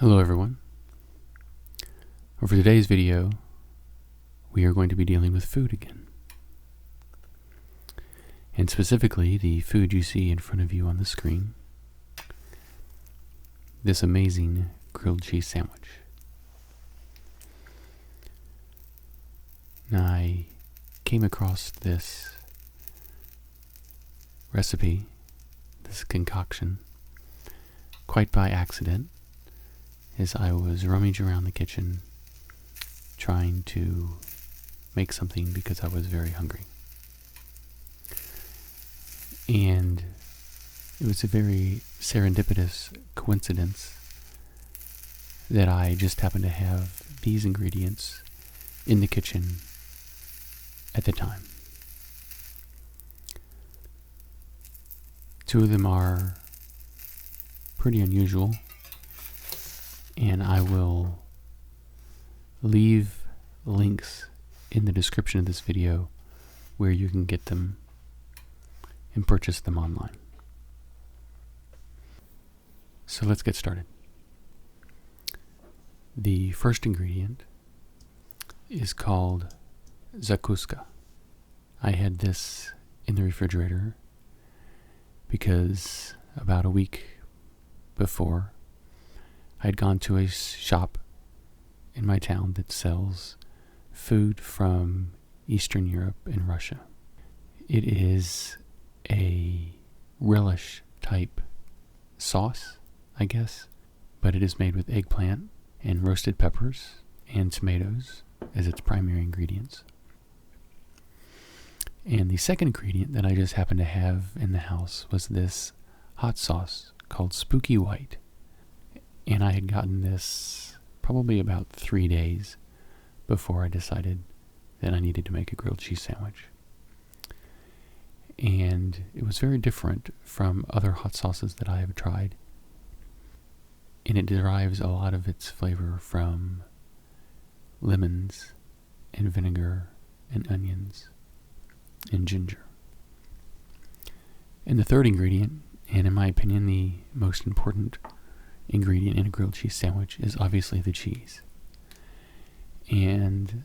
Hello everyone. For today's video, we are going to be dealing with food again. And specifically, the food you see in front of you on the screen. This amazing grilled cheese sandwich. Now, I came across this recipe, this concoction, quite by accident, as I was rummaging around the kitchen trying to make something because I was very hungry. And it was a very serendipitous coincidence that I just happened to have these ingredients in the kitchen at the time. Two of them are pretty unusual, and I will leave links in the description of this video where you can get them and purchase them online. So let's get started. The first ingredient is called zakouska. I had this in the refrigerator because about a week before, I'd gone to a shop in my town that sells food from Eastern Europe and Russia. It is a relish type sauce, I guess, but it is made with eggplant and roasted peppers and tomatoes as its primary ingredients. And the second ingredient that I just happened to have in the house was this hot sauce called Spooky White. And I had gotten this probably about 3 days before I decided that I needed to make a grilled cheese sandwich. And it was very different from other hot sauces that I have tried. And it derives a lot of its flavor from lemons and vinegar and onions and ginger. And the third ingredient, and in my opinion the most important ingredient in a grilled cheese sandwich, is obviously the cheese. And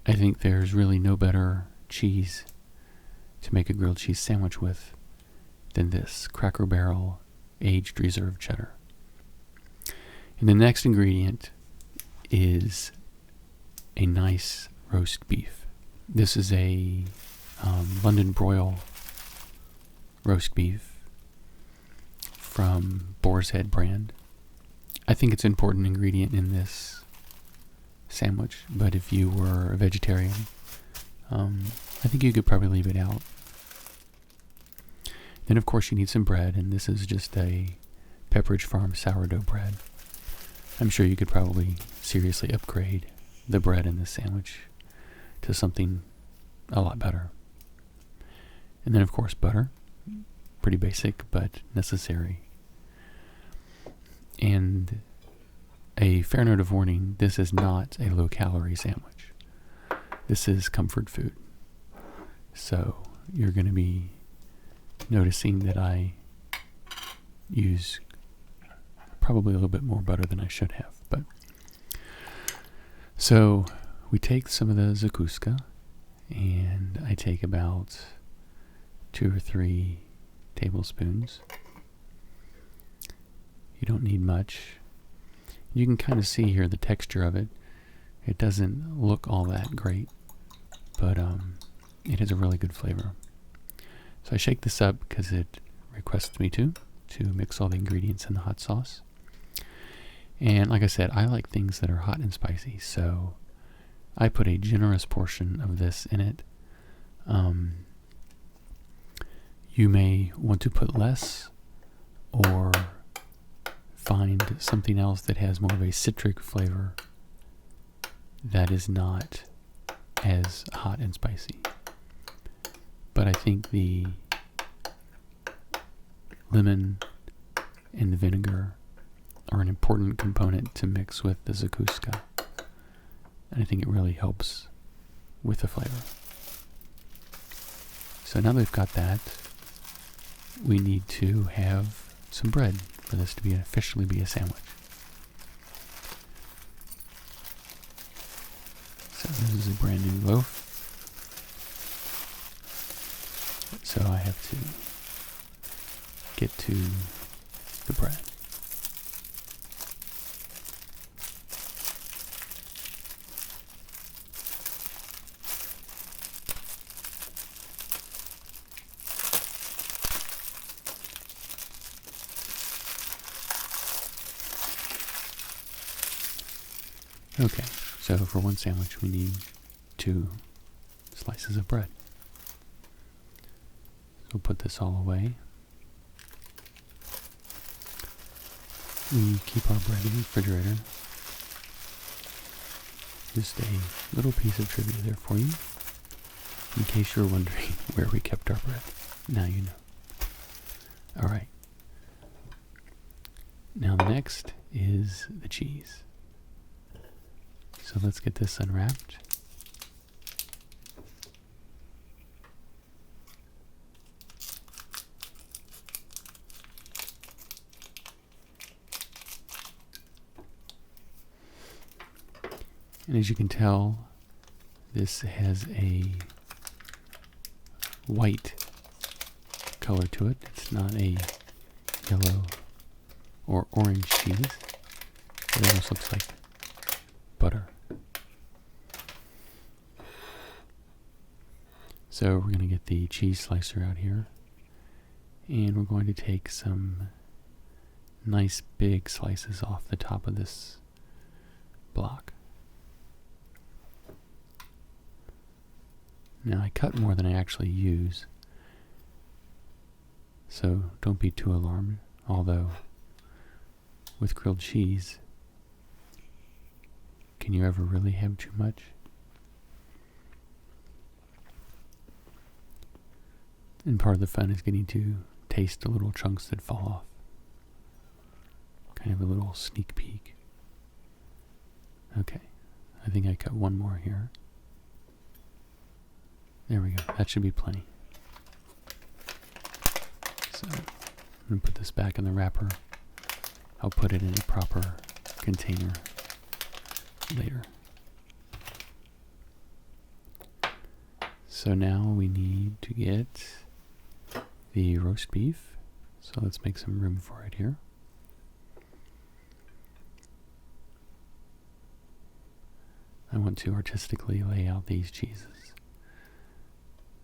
I think there's really no better cheese to make a grilled cheese sandwich with than this Cracker Barrel aged reserve cheddar. And the next ingredient is a nice roast beef. This is a London broil roast beef from Boar's Head brand. I think it's an important ingredient in this sandwich, but if you were a vegetarian, I think you could probably leave it out. Then, of course, you need some bread, and this is just a Pepperidge Farm sourdough bread. I'm sure you could probably seriously upgrade the bread in this sandwich to something a lot better. And then, of course, butter. Pretty basic, but necessary. And a fair note of warning, this is not a low-calorie sandwich. This is comfort food. So you're going to be noticing that I use probably a little bit more butter than I should have. But so we take some of the zakouska, and I take about 2 or 3 tablespoons. You don't need much. You can kind of see here the texture of it. It doesn't look all that great, but it has a really good flavor. So I shake this up because it requests me to mix all the ingredients in the hot sauce. And like I said, I like things that are hot and spicy, so I put a generous portion of this in it. You may want to put less, or find something else that has more of a citric flavor that is not as hot and spicy. But I think the lemon and the vinegar are an important component to mix with the zakouska. And I think it really helps with the flavor. So now that we've got that, we need to have some bread for this to officially be a sandwich. So this is a brand new loaf. So I have to get to the bread. Okay, so for one sandwich we need 2 slices of bread. So we'll put this all away. We keep our bread in the refrigerator. Just a little piece of trivia there for you, in case you're wondering where we kept our bread. Now you know. Alright. Now the next is the cheese. So let's get this unwrapped. And as you can tell, this has a white color to it. It's not a yellow or orange cheese. It almost looks like butter. So we're going to get the cheese slicer out here, and we're going to take some nice big slices off the top of this block. Now I cut more than I actually use, so don't be too alarmed, although with grilled cheese, can you ever really have too much? And part of the fun is getting to taste the little chunks that fall off. Kind of a little sneak peek. Okay, I think I cut one more here. There we go, that should be plenty. So, I'm going to put this back in the wrapper. I'll put it in a proper container later. So now we need to get the roast beef. So let's make some room for it here. I want to artistically lay out these cheeses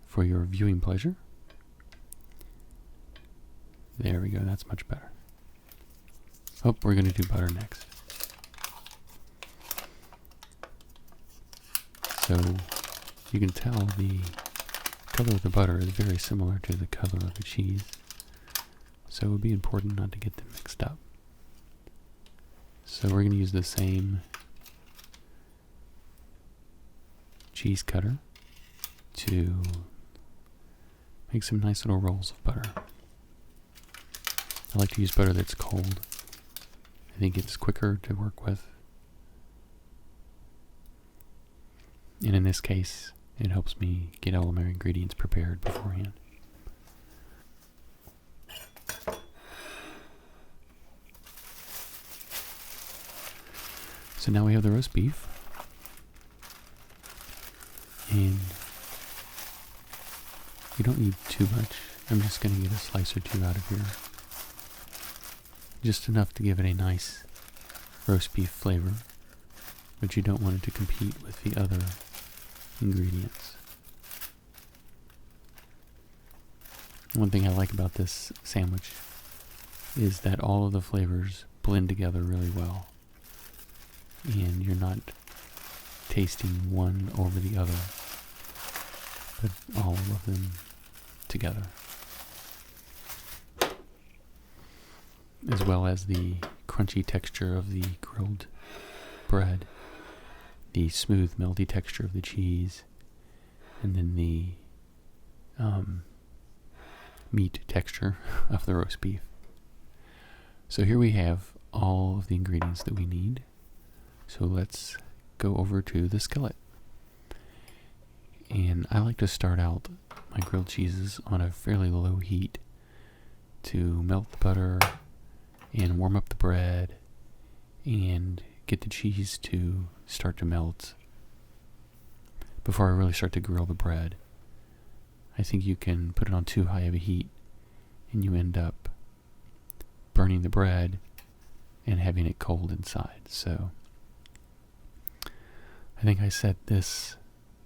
for your viewing pleasure. There we go, that's much better. Oh, we're going to do butter next. So you can tell the color of the butter is very similar to the color of the cheese. So it would be important not to get them mixed up. So we're going to use the same cheese cutter to make some nice little rolls of butter. I like to use butter that's cold. I think it's quicker to work with. And in this case, it helps me get all of my ingredients prepared beforehand. So now we have the roast beef. And you don't need too much. I'm just going to get a slice or two out of here. Just enough to give it a nice roast beef flavor, but you don't want it to compete with the other ingredients. One thing I like about this sandwich is that all of the flavors blend together really well, and you're not tasting one over the other, but all of them together. As well as the crunchy texture of the grilled bread, the smooth, melty texture of the cheese, and then the meat texture of the roast beef. So here we have all of the ingredients that we need. So let's go over to the skillet. And I like to start out my grilled cheeses on a fairly low heat to melt the butter and warm up the bread and get the cheese to start to melt before I really start to grill the bread. I think you can put it on too high of a heat and you end up burning the bread and having it cold inside. So I think I set this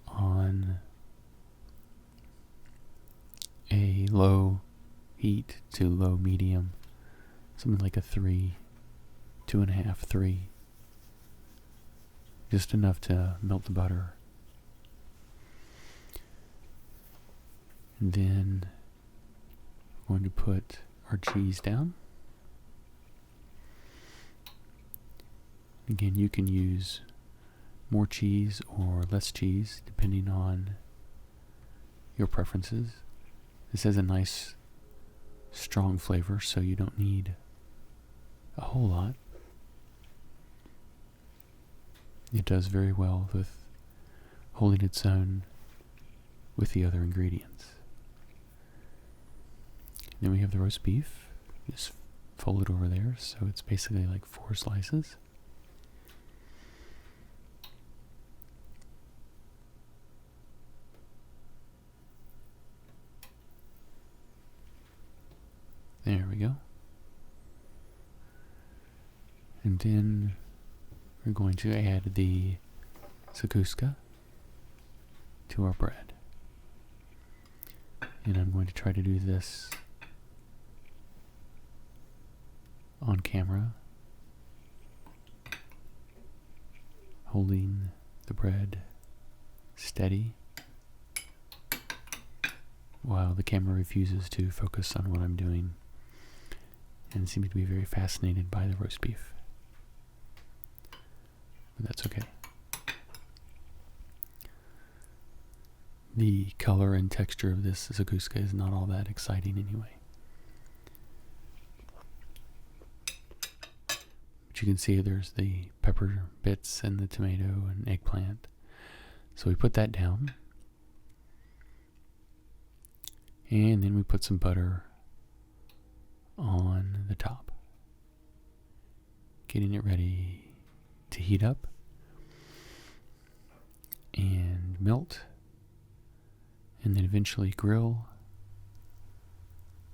on a low heat to low medium, something like a 3, 2.5, 3. Just enough to melt the butter. And then we're going to put our cheese down. Again, you can use more cheese or less cheese depending on your preferences. This has a nice strong flavor, so you don't need a whole lot. It does very well with holding its own with the other ingredients. Then we have the roast beef. Just fold it over there, so it's basically like 4 slices. There we go. And then we're going to add the zakuska to our bread. And I'm going to try to do this on camera, holding the bread steady while the camera refuses to focus on what I'm doing and seems to be very fascinated by the roast beef. But that's okay. The color and texture of this zakuska is not all that exciting anyway. But you can see there's the pepper bits and the tomato and eggplant. So we put that down. And then we put some butter on the top, getting it ready to heat up and melt, and then eventually grill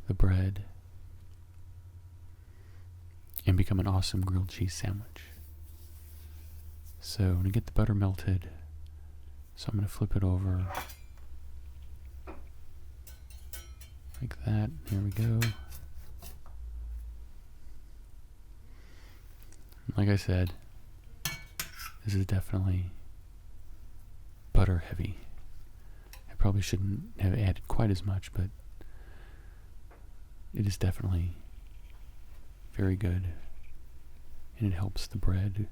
the bread and become an awesome grilled cheese sandwich. So I'm going to get the butter melted, so I'm going to flip it over like that. There we go. Like I said, this is definitely butter heavy. I probably shouldn't have added quite as much, but it is definitely very good, and it helps the bread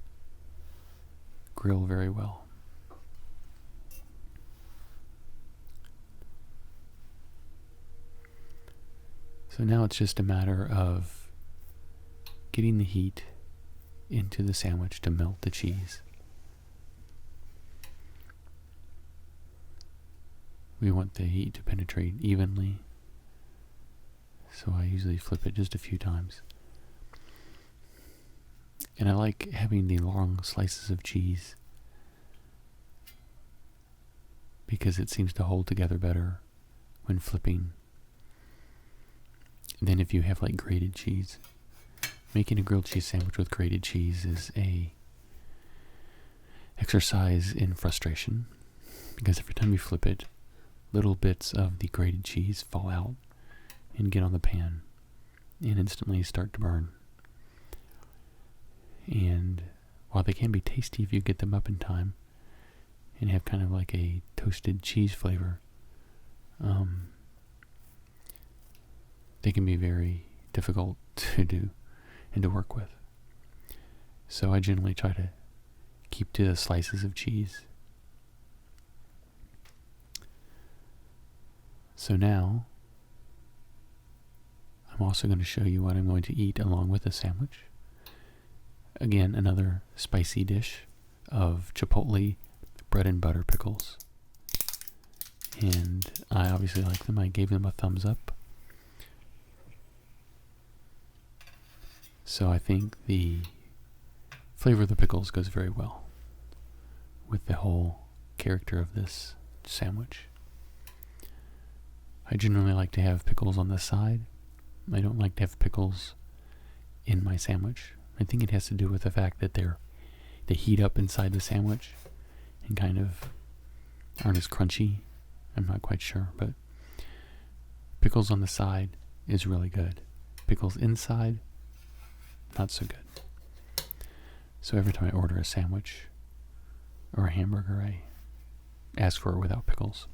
grill very well. So now it's just a matter of getting the heat into the sandwich to melt the cheese. We want the heat to penetrate evenly, so I usually flip it just a few times. And I like having the long slices of cheese because it seems to hold together better when flipping than if you have like grated cheese. Making a grilled cheese sandwich with grated cheese is a exercise in frustration, because every time you flip it, little bits of the grated cheese fall out and get on the pan and instantly start to burn. And while they can be tasty if you get them up in time and have kind of like a toasted cheese flavor, they can be very difficult to do and to work with. So I generally try to keep to the slices of cheese. So now I'm also going to show you what I'm going to eat along with the sandwich. Again, another spicy dish of chipotle bread and butter pickles. And I obviously like them. I gave them a thumbs up. So I think the flavor of the pickles goes very well with the whole character of this sandwich. I generally like to have pickles on the side. I don't like to have pickles in my sandwich. I think it has to do with the fact that they heat up inside the sandwich and kind of aren't as crunchy. I'm not quite sure, but pickles on the side is really good. Pickles inside, not so good. So every time I order a sandwich or a hamburger, I ask for it without pickles.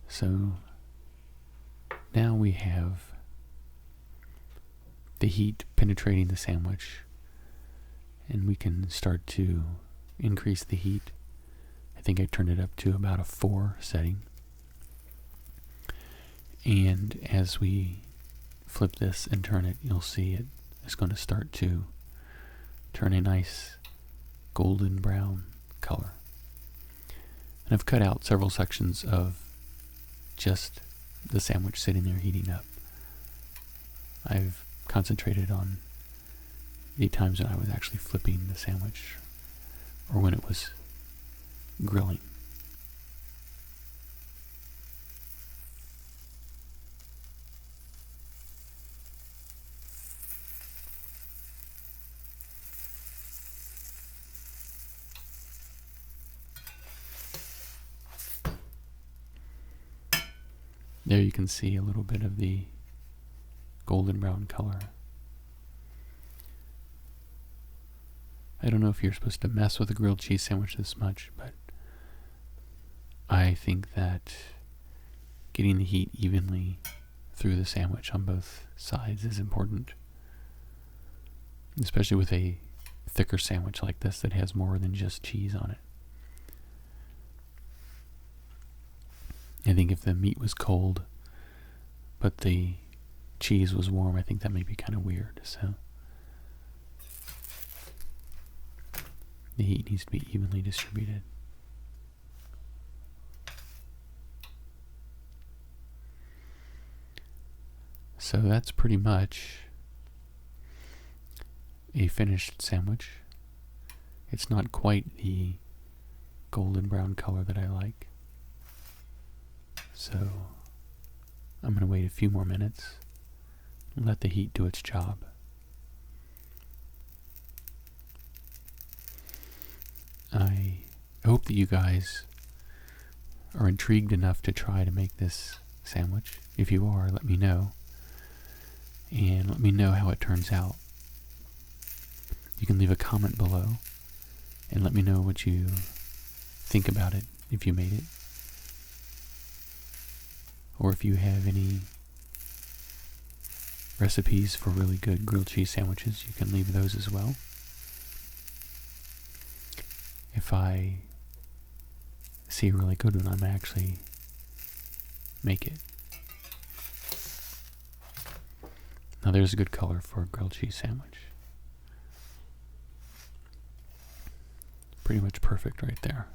So now we have the heat penetrating the sandwich, and we can start to increase the heat. I think I turned it up to about a 4 setting. And as we flip this and turn it, you'll see it's going to start to turn a nice golden brown color. And I've cut out several sections of just the sandwich sitting there heating up. I've concentrated on the times when I was actually flipping the sandwich or when it was grilling. There you can see a little bit of the golden brown color. I don't know if you're supposed to mess with a grilled cheese sandwich this much, but I think that getting the heat evenly through the sandwich on both sides is important. Especially with a thicker sandwich like this that has more than just cheese on it. I think if the meat was cold, but the cheese was warm, I think that may be kind of weird. So the heat needs to be evenly distributed. So that's pretty much a finished sandwich. It's not quite the golden brown color that I like. So I'm going to wait a few more minutes and let the heat do its job. I hope that you guys are intrigued enough to try to make this sandwich. If you are, let me know. And let me know how it turns out. You can leave a comment below and let me know what you think about it if you made it. Or if you have any recipes for really good grilled cheese sandwiches, you can leave those as well. If I see a really good one, I may actually make it. Now there's a good color for a grilled cheese sandwich. Pretty much perfect right there.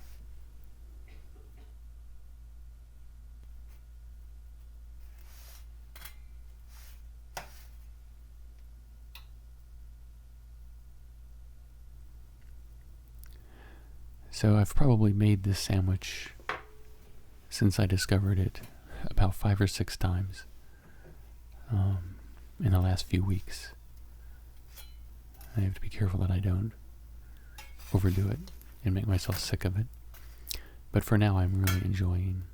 So I've probably made this sandwich since I discovered it about 5 or 6 times in the last few weeks. I have to be careful that I don't overdo it and make myself sick of it. But for now, I'm really enjoying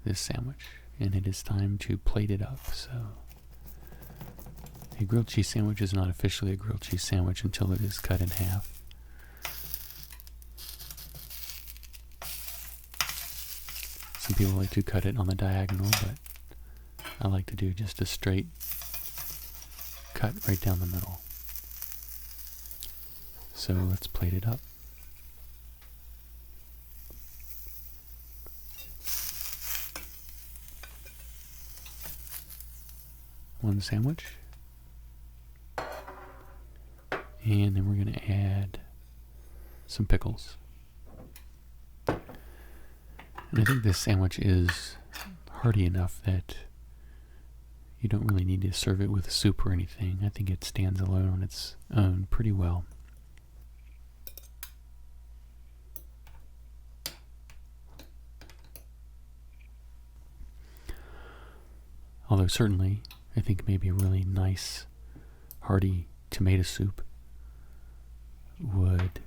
this sandwich, and it is time to plate it up. So a grilled cheese sandwich is not officially a grilled cheese sandwich until it is cut in half. Some people like to cut it on the diagonal, but I like to do just a straight cut right down the middle. So let's plate it up. One sandwich. And then we're going to add some pickles. And I think this sandwich is hearty enough that You don't really need to serve it with soup or anything. I think it stands alone on its own pretty well. Although certainly, I think maybe a really nice, hearty tomato soup would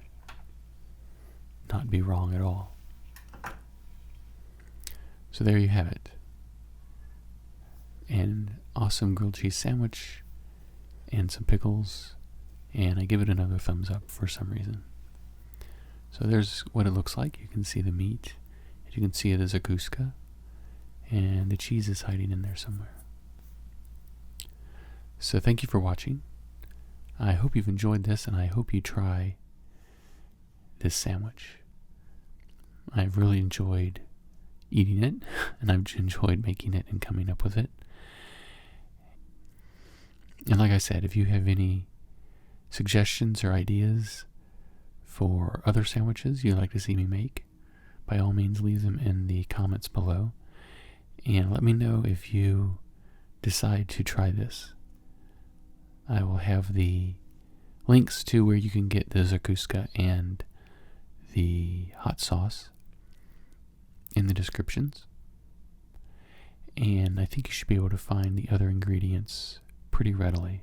not be wrong at all. So there you have it. An awesome grilled cheese sandwich and some pickles, and I give it another thumbs up for some reason. So there's what it looks like. You can see the meat, and you can see the zakouska, and the cheese is hiding in there somewhere. So thank you for watching. I hope you've enjoyed this, and I hope you try this sandwich. I've really enjoyed eating it, and I've enjoyed making it and coming up with it. And like I said, if you have any suggestions or ideas for other sandwiches you'd like to see me make, by all means leave them in the comments below. And let me know if you decide to try this. I will have the links to where you can get the zakouska and the hot sauce in the descriptions. And I think you should be able to find the other ingredients pretty readily.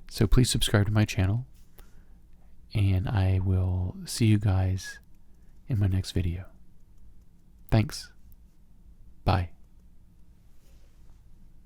So please subscribe to my channel, and I will see you guys in my next video. Thanks. Bye.